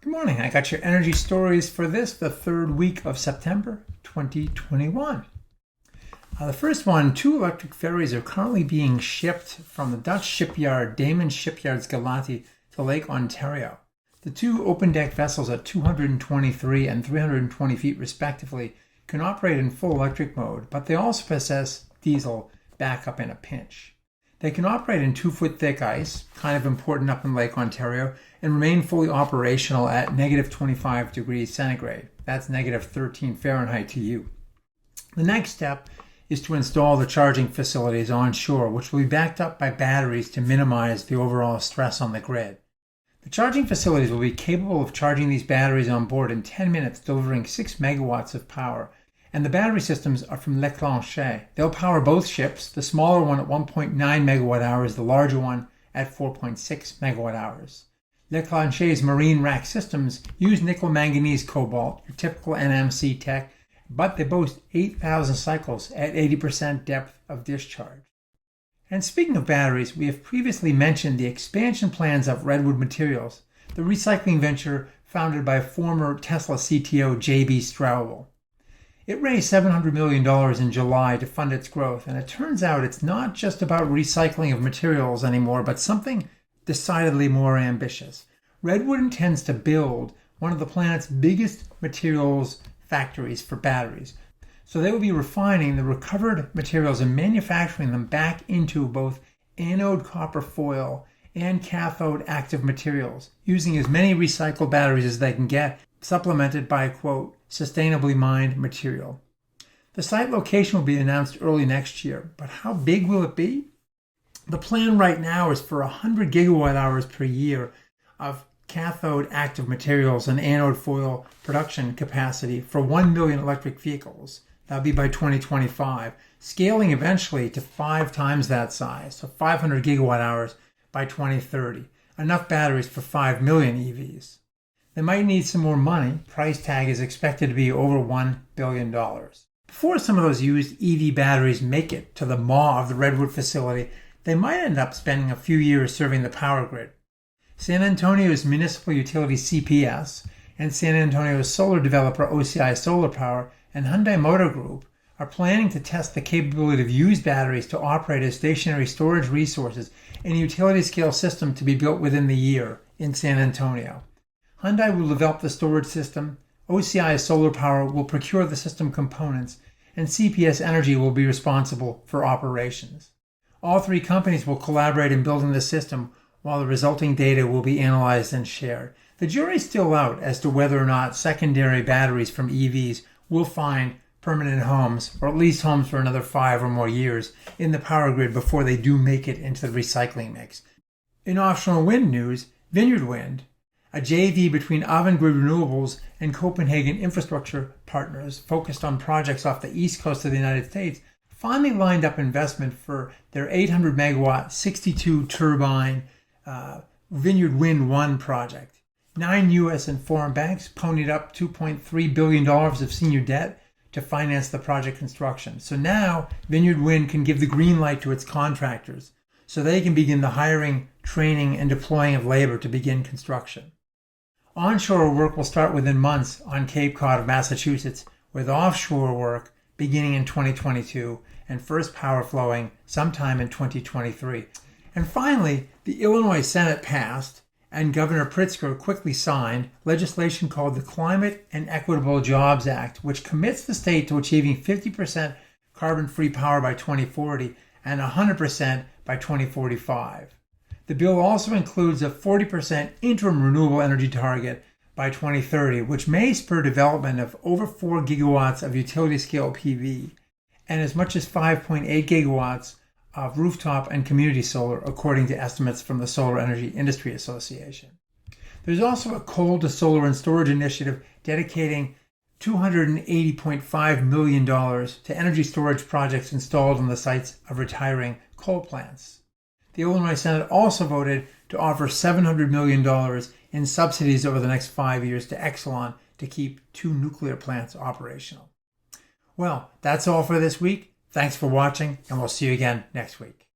Good morning. I got your energy stories for the third week of September 2021. The first one, 2 electric ferries are currently being shipped from the Dutch shipyard Damen Shipyards Galati to Lake Ontario. The 2 open-deck vessels at 223 and 320 feet respectively can operate in full electric mode, but they also possess diesel backup in a pinch. They can operate in 2-foot thick ice, kind of important up in Lake Ontario, and remain fully operational at negative 25 degrees centigrade. That's negative 13 Fahrenheit to you. The next step is to install the charging facilities onshore, which will be backed up by batteries to minimize the overall stress on the grid. The charging facilities will be capable of charging these batteries on board in 10 minutes, delivering 6 megawatts of power. And the battery systems are from Le Clancher. They'll power both ships, the smaller one at 1.9 megawatt hours, the larger one at 4.6 megawatt hours. Le Clancher's marine rack systems use nickel manganese cobalt, your typical NMC tech, but they boast 8,000 cycles at 80% depth of discharge. And speaking of batteries, we have previously mentioned the expansion plans of Redwood Materials, the recycling venture founded by former Tesla CTO J.B. Straubel. It raised $700 million in July to fund its growth, and it turns out it's not just about recycling of materials anymore, but something decidedly more ambitious. Redwood intends to build one of the planet's biggest materials factories for batteries. So they will be refining the recovered materials and manufacturing them back into both anode copper foil and cathode active materials, using as many recycled batteries as they can get, supplemented by, quote, sustainably mined material. The site location will be announced early next year, but how big will it be? The plan right now is for 100 gigawatt hours per year of cathode active materials and anode foil production capacity for 1 million electric vehicles. That'll be by 2025, scaling eventually to 5 times that size, so 500 gigawatt hours by 2030, enough batteries for 5 million EVs. They might need some more money. Price tag is expected to be over $1 billion. Before some of those used EV batteries make it to the maw of the Redwood facility, they might end up spending a few years serving the power grid. San Antonio's municipal utility CPS and San Antonio's solar developer OCI Solar Power and Hyundai Motor Group are planning to test the capability of used batteries to operate as stationary storage resources in a utility-scale system to be built within the year in San Antonio. Hyundai will develop the storage system, OCI Solar Power will procure the system components, and CPS Energy will be responsible for operations. All 3 companies will collaborate in building the system while the resulting data will be analyzed and shared. The jury's still out as to whether or not secondary batteries from EVs will find permanent homes, or at least homes for another 5 or more years, in the power grid before they do make it into the recycling mix. In offshore wind news, Vineyard Wind, a JV between Avangrid Renewables and Copenhagen Infrastructure Partners focused on projects off the east coast of the United States, finally lined up investment for their 800 megawatt, 62 turbine Vineyard Wind 1 project. 9 U.S. and foreign banks ponied up $2.3 billion of senior debt to finance the project construction. So now Vineyard Wind can give the green light to its contractors so they can begin the hiring, training, and deploying of labor to begin construction. Onshore work will start within months on Cape Cod of Massachusetts, with offshore work beginning in 2022 and first power flowing sometime in 2023. And finally, the Illinois Senate passed and Governor Pritzker quickly signed legislation called the Climate and Equitable Jobs Act, which commits the state to achieving 50% carbon-free power by 2040 and 100% by 2045. The bill also includes a 40% interim renewable energy target by 2030, which may spur development of over 4 gigawatts of utility-scale PV and as much as 5.8 gigawatts of rooftop and community solar, according to estimates from the Solar Energy Industry Association. There's also a coal to solar and storage initiative dedicating $280.5 million to energy storage projects installed on the sites of retiring coal plants. The Illinois Senate also voted to offer $700 million in subsidies over the next 5 years to Exelon to keep 2 nuclear plants operational. Well, that's all for this week. Thanks for watching, and we'll see you again next week.